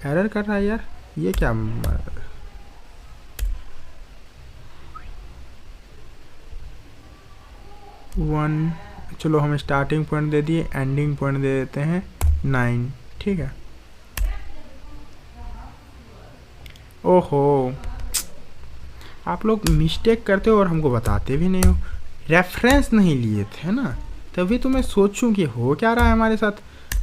एरर कर रहा है यार, ये क्या 1, चलो हम स्टार्टिंग पॉइंट दे दिए, एंडिंग पॉइंट दे देते हैं 9, ठीक है। ओहो, आप लोग मिस्टेक करते हो और हमको बताते भी नहीं हो, रेफरेंस नहीं लिए थे ना, तभी तो मैं सोचूं कि हो क्या रहा है हमारे साथ।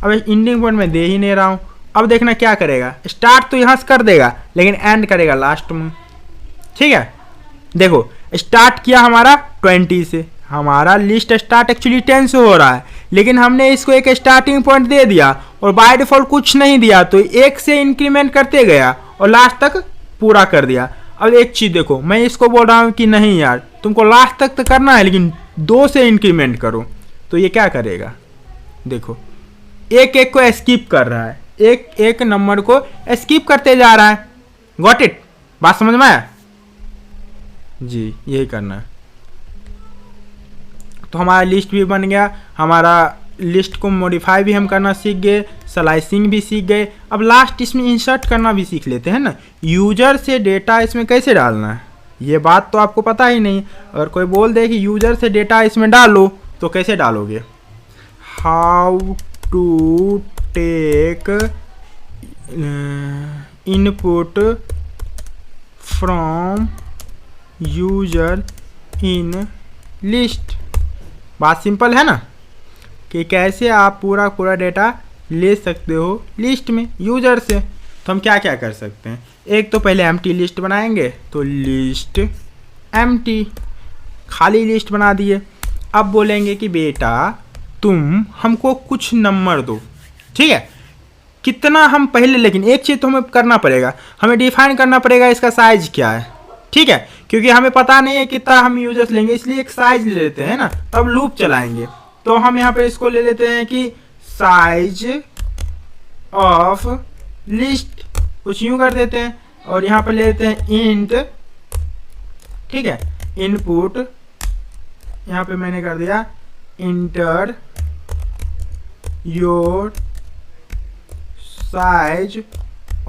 अब एंडिंग पॉइंट मैं दे ही नहीं रहा हूँ। अब देखना क्या करेगा, स्टार्ट तो यहाँ से कर देगा, लेकिन एंड करेगा लास्ट में, ठीक है। देखो स्टार्ट किया हमारा 20 से, हमारा लिस्ट स्टार्ट एक्चुअली 10 से हो रहा है, लेकिन हमने इसको एक स्टार्टिंग पॉइंट दे दिया और बाय डिफॉल्ट कुछ नहीं दिया, तो 1 से इंक्रीमेंट करते गया और लास्ट तक पूरा कर दिया। अब एक चीज़ देखो, मैं इसको बोल रहा हूँ कि नहीं यार तुमको लास्ट तक तो करना है, लेकिन 2 से इंक्रीमेंट करो, तो ये क्या करेगा, देखो एक एक को स्किप कर रहा है, एक एक नंबर को स्किप करते जा रहा है। Got it? बात समझ में आया जी? यही करना है। तो हमारा लिस्ट भी बन गया, हमारा लिस्ट को मॉडिफाई भी हम करना सीख गए, स्लाइसिंग भी सीख गए। अब लास्ट इसमें इंसर्ट करना भी सीख लेते हैं ना, यूजर से डेटा इसमें कैसे डालना है, ये बात तो आपको पता ही नहीं। अगर कोई बोल दे कि यूजर से डेटा इसमें डालो, तो कैसे डालोगे, how to take input from user in list. बात सिंपल है ना, कि कैसे आप पूरा डेटा ले सकते हो लिस्ट में यूजर से। तो हम क्या क्या कर सकते हैं, एक तो पहले एम्प्टी लिस्ट बनाएंगे, तो लिस्ट एम्प्टी, खाली लिस्ट बना दिए। अब बोलेंगे कि बेटा तुम हमको कुछ नंबर दो, ठीक है, कितना हम पहले, लेकिन एक चीज़ तो हमें करना पड़ेगा, हमें डिफाइन करना पड़ेगा इसका साइज क्या है, ठीक है, क्योंकि हमें पता नहीं है कितना हम यूजर्स लेंगे, इसलिए एक साइज ले लेते हैं ना, तब लूप चलाएंगे। तो हम यहाँ पे इसको ले लेते हैं कि साइज ऑफ लिस्ट, कुछ यूं कर देते हैं और यहाँ पर ले लेते हैं इंट, ठीक है, इनपुट, यहाँ पे मैंने कर दिया inter your size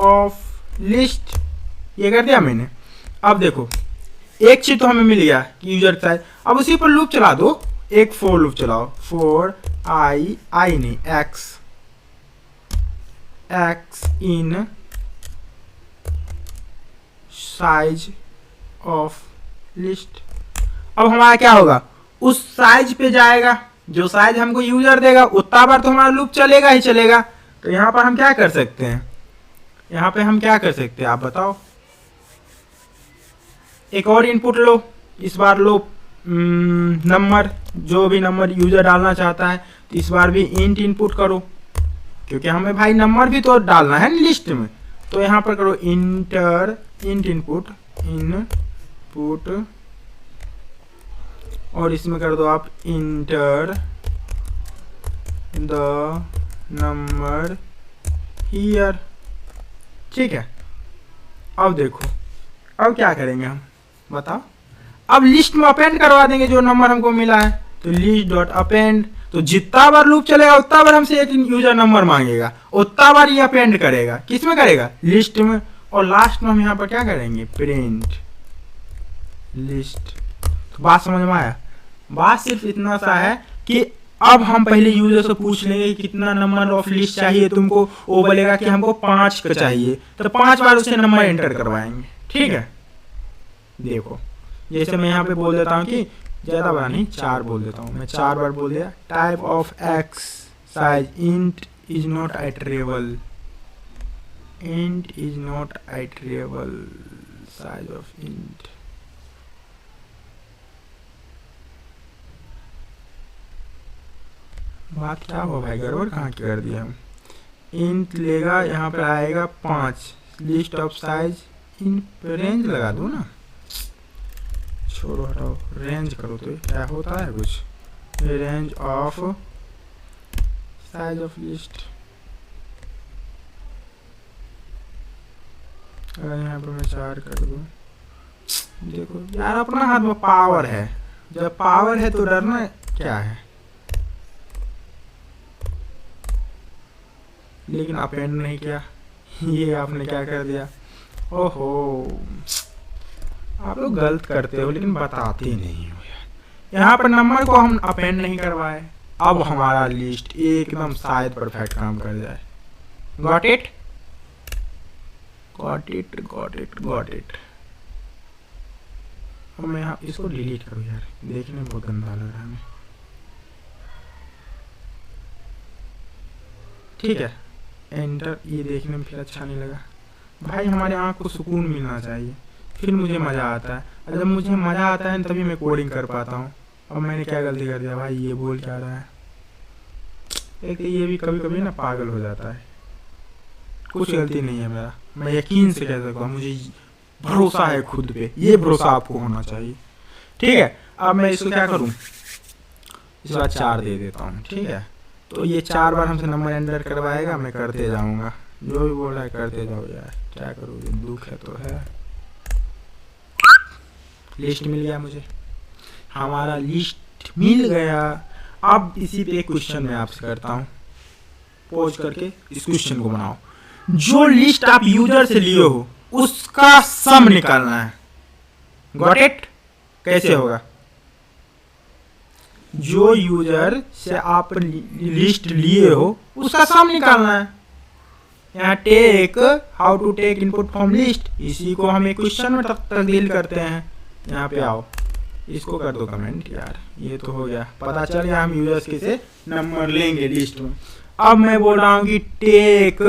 of list, ये कर दिया मैंने। अब देखो एक चीज तो हमें मिल गया कि यूजर साइज, अब उसी पर लूप चला दो, एक फॉर लूप चलाओ, फॉर आई नहीं x in size of list. अब हमारा क्या होगा, उस साइज पे जाएगा, जो साइज हमको यूजर देगा उतना बार तो हमारा लूप चलेगा ही चलेगा। तो यहाँ पर हम क्या कर सकते हैं, यहाँ पे हम क्या कर सकते हैं आप बताओ, एक और इनपुट लो, इस बार लो नंबर, जो भी नंबर यूजर डालना चाहता है, तो इस बार भी इंट इनपुट करो, क्योंकि हमें भाई नंबर भी तो डालना है लिस्ट में। तो यहाँ पर करो इंटर इंट इनपुट और इसमें कर दो आप इंटर द नंबर हियर, ठीक है। अब देखो अब क्या करेंगे हम बताओ, अब लिस्ट में अपेंड करवा देंगे जो नंबर हमको मिला है, तो लिस्ट डॉट अपेंड, तो जितना बार लूप चलेगा उतना बार हमसे एक यूजर नंबर मांगेगा, उतना बार ये अपेंड करेगा, किस में करेगा, लिस्ट में। और लास्ट में हम यहाँ पर क्या करेंगे, प्रिंट लिस्ट। तो बात समझ में आया, बात सिर्फ इतना सा है कि अब हम पहले यूजर से पूछ लेंगे कितना नंबर ऑफ लिस्ट चाहिए तुमको, वो बोलेगा कि हमको 5 का चाहिए, तो 5 बार उसे नंबर एंटर करवाएंगे, ठीक है। देखो जैसे मैं यहाँ पे बोल देता हूँ कि ज्यादा बड़ा नहीं 4 बोल देता हूँ, मैं 4 बार बोल दिया, type of x size int is not iterable, int is not iterable size of int. बात क्या हो भाई, गड़बड़ कहाँ की कर दिया हम। इंट लेगा, यहाँ पर आएगा 5, list of size in range लगा दो ना, छोड़ो हटाओ, रेंज करो तो क्या होता है कुछ, range of size of list. अगर यहाँ पर मैं 4 कर दूँ, देखो यार अपना हाथ में पावर है, जब पावर है तो डरना क्या है। लेकिन अपेंड नहीं किया, ये आपने क्या कर दिया, ओहो आप लोग गलत करते हो लेकिन बताते नहीं हो यार। यहाँ पर नंबर को हम अपेंड नहीं करवाए, अब हमारा लिस्ट एकदम शायद परफेक्ट काम कर जाए। Got it got it got it got it. अब मैं यहाँ इसको डिलीट करूँ यार, देखने में बहुत गंदा लग रहा है हमें, ठीक है। एंटर, ये देखने में फिर अच्छा नहीं लगा भाई, हमारे आँख को सुकून मिलना चाहिए, फिर मुझे मज़ा आता है, और जब मुझे मज़ा आता है तभी मैं कोडिंग कर पाता हूँ। अब मैंने क्या गलती कर दिया भाई, ये बोल क्या रहा है, एक ये भी कभी कभी ना पागल हो जाता है। कुछ गलती नहीं है मेरा, मैं यकीन से कह सकता हूँ, मुझे भरोसा है खुद पे, ये भरोसा आपको होना चाहिए, ठीक है। अब मैं इसको क्या करूँ, इस बार 4 दे देता हूँ, ठीक है। तो ये 4 बार हमसे नंबर एंटर करवाएगा, मैं करते जाऊँगा, जो भी बोल रहा है करते जाओ यार, क्या करोगे, दुख है तो है। लिस्ट मिल गया मुझे, हमारा लिस्ट मिल गया। अब इसी पे एक क्वेश्चन मैं आपसे करता हूँ, पॉज करके इस क्वेश्चन को बनाओ। जो लिस्ट आप यूजर से लिए हो उसका सम निकालना है, गॉट इट। कैसे होगा, जो यूजर से आप लिस्ट लिए हो उसका सम निकालना है। यहाँ take, how to take input from list, इसी को हम एक क्वेश्चन में तब्दील करते हैं। यहाँ पे आओ, इसको कर दो कमेंट यार, ये तो हो गया, पता चल गया हम यूजर्स के से नंबर लेंगे लिस्ट में। अब मैं बोल रहा हूँ कि take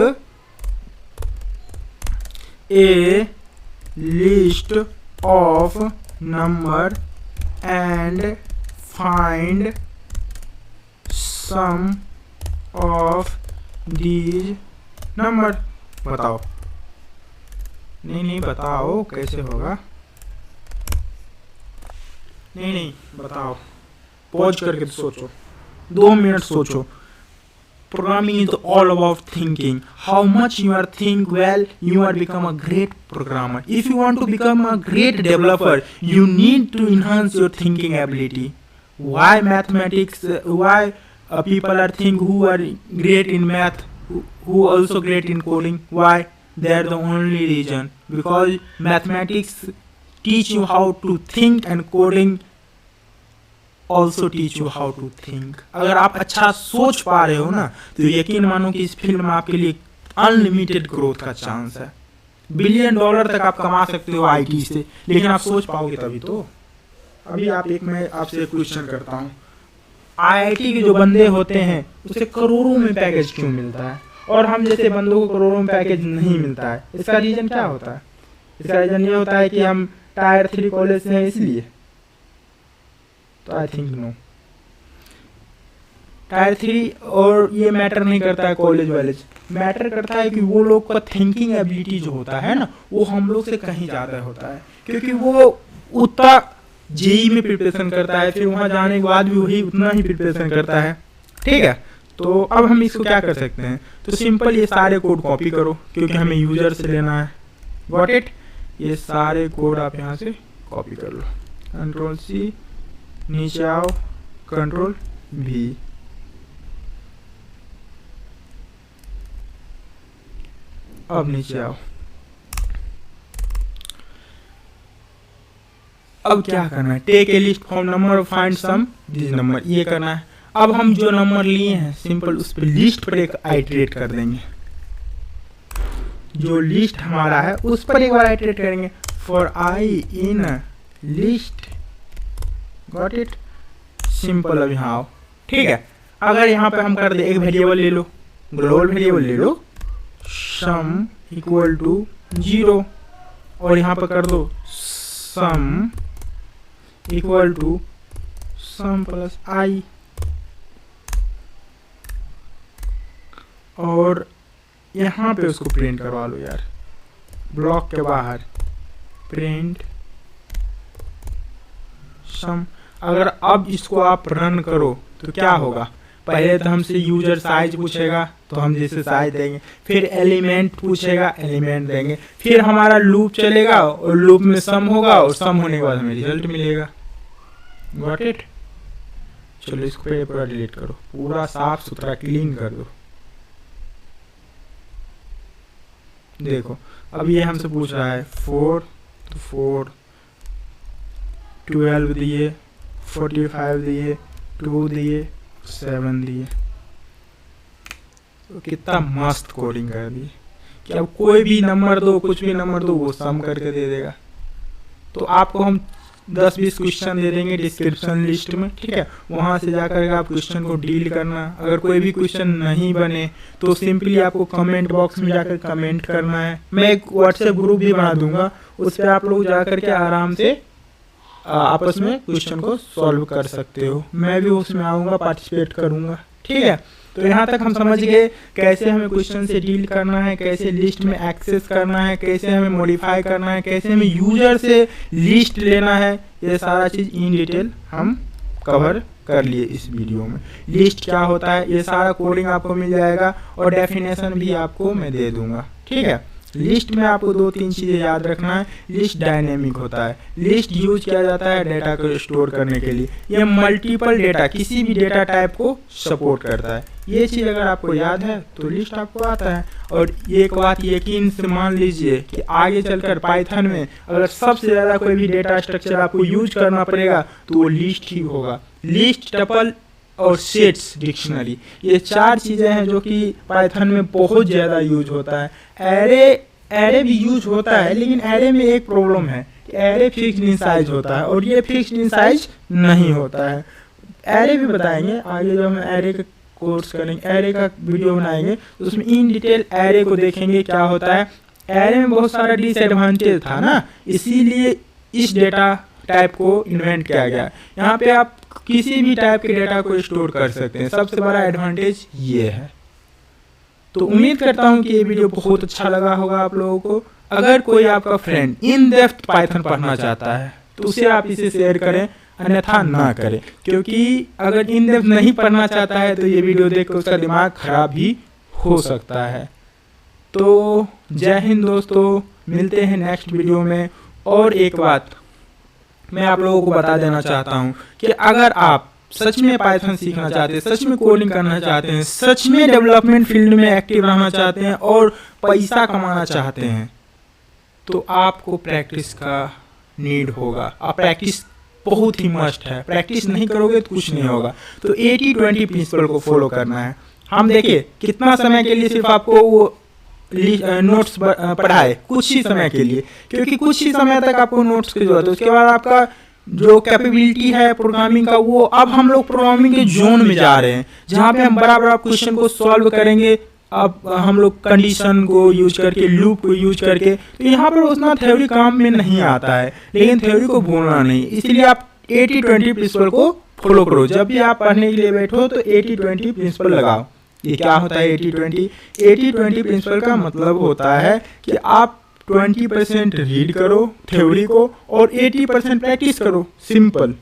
a list of number and find sum of these number. बताओ, नहीं बताओ कैसे होगा, नहीं बताओ, पॉज करके तो सोचो, 2 मिनट सोचो। programming is all about thinking. How much you are think well, you are become a great programmer. If you want to become a great developer, you need to enhance your thinking ability. Why mathematics? Why people are think who are great in math, who also great in coding? Why? They are the only reason, because mathematics teach you how to think and coding also teach you how to think. अगर आप अच्छा सोच पा रहे हो ना, तो यकीन मानो कि इस फील्ड में आपके लिए अनलिमिटेड ग्रोथ का चांस है। $1 बिलियन तक आप कमा सकते हो आईटी से, लेकिन आप सोच पाओगे तभी तो। अभी मैं आपसे एक क्वेश्चन करता हूँ, आईआईटी के जो बंदे होते हैं उसे करोड़ों में पैकेज क्यों मिलता है, और हम जैसे बंदों को करोड़ों में पैकेज नहीं मिलता है? इसका रीजन क्या होता है? इसका रीजन ये होता है कि हम टायर 3 कॉलेज से हैं इसलिए? तो आई थिंक नो, टायर 3 और ये मैटर नहीं करता है। कॉलेज वॉलेज मैटर करता है कि वो लोग का थिंकिंग एबिलिटी जो होता है ना, वो हम लोग से कहीं ज़्यादा होता है, क्योंकि वो उतना जेई में प्रिपरेशन करता है, फिर वहाँ जाने के बाद भी वही उतना ही प्रिपरेशन करता है। ठीक है, तो अब हम इसको क्या कर सकते हैं? तो सिंपल ये सारे कोड कॉपी करो, क्योंकि हमें यूजर से लेना है। Got it? ये सारे कोड आप यहाँ से कॉपी कर लो, Ctrl+C, नीचे आओ, Ctrl+V। अब नीचे आओ। अब क्या करना है? Take a list from number, find sum this number, ये करना है। अब हम जो नंबर लिए हैं सिंपल उस पर लिस्ट पर एक आइटरेट कर देंगे। जो लिस्ट हमारा है उस पर एक बार आइटरेट करेंगे, for I in list. Got it? Simple. अब यहाँ आओ। ठीक है, अगर यहाँ पे हम कर दे, एक वेरिएबल ले लो, ग्लोबल वेरिएबल ले लो, सम इक्वल टू 0, और यहाँ पे कर दो sum equal to sum plus I, और यहाँ पे उसको प्रिंट करवा लो यार, ब्लॉक के बाहर प्रिंट सम। अगर अब इसको आप रन करो तो क्या होगा? पहले तो हमसे यूजर साइज पूछेगा, तो हम जैसे साइज देंगे, फिर एलिमेंट पूछेगा, एलिमेंट देंगे, फिर हमारा लूप चलेगा और लूप में सम होगा, और सम होने के बाद हमें रिजल्ट मिलेगा। Got it? चलो इसको पूरा डिलीट करो, पूरा साफ सुथरा क्लीन कर दो। देखो अब ये हमसे पूछ रहा है 4, तो 4, 12 दिए, 45 दिए, 2 दिए, 7 दिए, तो कितना मस्त कोडिंग कर दी कि अब कोई भी नंबर दो, कुछ भी नंबर दो, वो सम करके दे देगा। तो आपको हम 10-20 क्वेश्चन दे देंगे डिस्क्रिप्शन लिस्ट में। ठीक है, वहाँ से जाकर आप क्वेश्चन को डील करना। अगर कोई भी क्वेश्चन नहीं बने तो सिंपली आपको कमेंट बॉक्स में जाकर कमेंट करना है। मैं एक व्हाट्सएप ग्रुप भी बना दूंगा, उस पर आप लोग जाकर के आराम से आपस में क्वेश्चन को सॉल्व कर सकते हो। मैं भी उसमें आऊँगा, पार्टिसिपेट करूँगा। ठीक है, तो यहाँ तक हम समझ गए कैसे हमें क्वेश्चन से डील करना है, कैसे लिस्ट में एक्सेस करना है, कैसे हमें मॉडिफाई करना है, कैसे हमें यूजर से लिस्ट लेना है। ये सारा चीज़ इन डिटेल हम कवर कर लिए इस वीडियो में। लिस्ट क्या होता है, ये सारा कोडिंग आपको मिल जाएगा, और डेफिनेशन भी आपको मैं दे दूंगा। ठीक है, लिस्ट में आपको 2-3 चीज़ें याद रखना है। लिस्ट डायनेमिक होता है, लिस्ट यूज किया जाता है डेटा को स्टोर करने के लिए। ये मल्टीपल डेटा, किसी भी डेटा टाइप को सपोर्ट करता है। ये चीज़ अगर आपको याद है तो लिस्ट आपको आता है। और एक बात यकीन से मान लीजिए कि आगे चलकर पाइथन में अगर सबसे ज़्यादा कोई भी डेटा स्ट्रक्चर आपको यूज करना पड़ेगा तो वो लिस्ट ही होगा। लिस्ट, टपल और सेट्स डिक्शनरी, ये 4 चीज़ें हैं जो कि पाइथन में बहुत ज़्यादा यूज होता है। एरे भी यूज होता है, लेकिन एरे में एक प्रॉब्लम है, एरे फिक्स्ड इन साइज होता है और ये फिक्स्ड इन साइज नहीं होता है। एरे भी बताएंगे आगे, जब हम एरे का कोर्स करेंगे, एरे का वीडियो बनाएंगे तो उसमें इन डिटेल एरे को देखेंगे क्या होता है। एरे में बहुत सारा डिसएडवांटेज था ना, इसीलिए इस डेटा टाइप को इन्वेंट किया गया। यहाँ पे आप किसी भी टाइप के डेटा को स्टोर कर सकते हैं, सबसे बड़ा एडवांटेज ये है। तो उम्मीद करता हूँ कि ये वीडियो बहुत अच्छा लगा होगा आप लोगों को। अगर कोई आपका फ्रेंड इन डेप्थ पाइथन पढ़ना चाहता है तो उसे आप इसे शेयर करें। अन्यथा ना करें, क्योंकि अगर इन डेप्थ नहीं पढ़ना चाहता है तो ये वीडियो देख कर उसका दिमाग खराब भी हो सकता है। तो जय हिंद दोस्तों, मिलते हैं नेक्स्ट वीडियो में। और एक बात मैं आप लोगों को बता देना चाहता हूँ कि अगर आप सच में पाइथन सीखना चाहते हैं, सच में कोडिंग करना चाहते हैं, सच में डेवलपमेंट फील्ड में एक्टिव रहना चाहते हैं और पैसा कमाना चाहते हैं, तो आपको प्रैक्टिस का नीड होगा। आप प्रैक्टिस बहुत ही मस्ट है, प्रैक्टिस नहीं करोगे तो कुछ नहीं होगा। तो 80-20 प्रिंसिपल को फॉलो करना है। हम देखिए कितना समय के लिए सिर्फ आपको वो नोट्स पढ़ाए, कुछ ही समय के लिए, क्योंकि कुछ ही समय तक आपको नोट्स की जरूरत है। उसके बाद आपका जो कैपेबिलिटी है प्रोग्रामिंग का, वो अब हम लोग प्रोग्रामिंग के जोन में जा रहे हैं, जहाँ पे हम बड़ा बड़ा क्वेश्चन को सॉल्व करेंगे। अब हम लोग कंडीशन को यूज करके, लूप को यूज करके, तो यहाँ पर उतना थ्योरी काम में नहीं आता है, लेकिन थ्योरी को भूलना नहीं। इसलिए आप 80-20 प्रिंसिपल को फॉलो करो। जब भी आप पढ़ने के लिए बैठो तो 80-20 प्रिंसिपल लगाओ। ये क्या होता है 80-20? 80-20 प्रिंसिपल का मतलब होता है कि आप 20% रीड करो थ्योरी को और 80% प्रैक्टिस करो। सिंपल,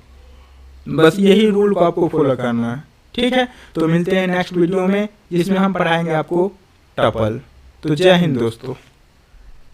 बस यही रूल को आपको फॉलो करना है। ठीक है, तो मिलते हैं नेक्स्ट वीडियो में जिसमें हम पढ़ाएंगे आपको टपल। तो जय हिंद दोस्तों।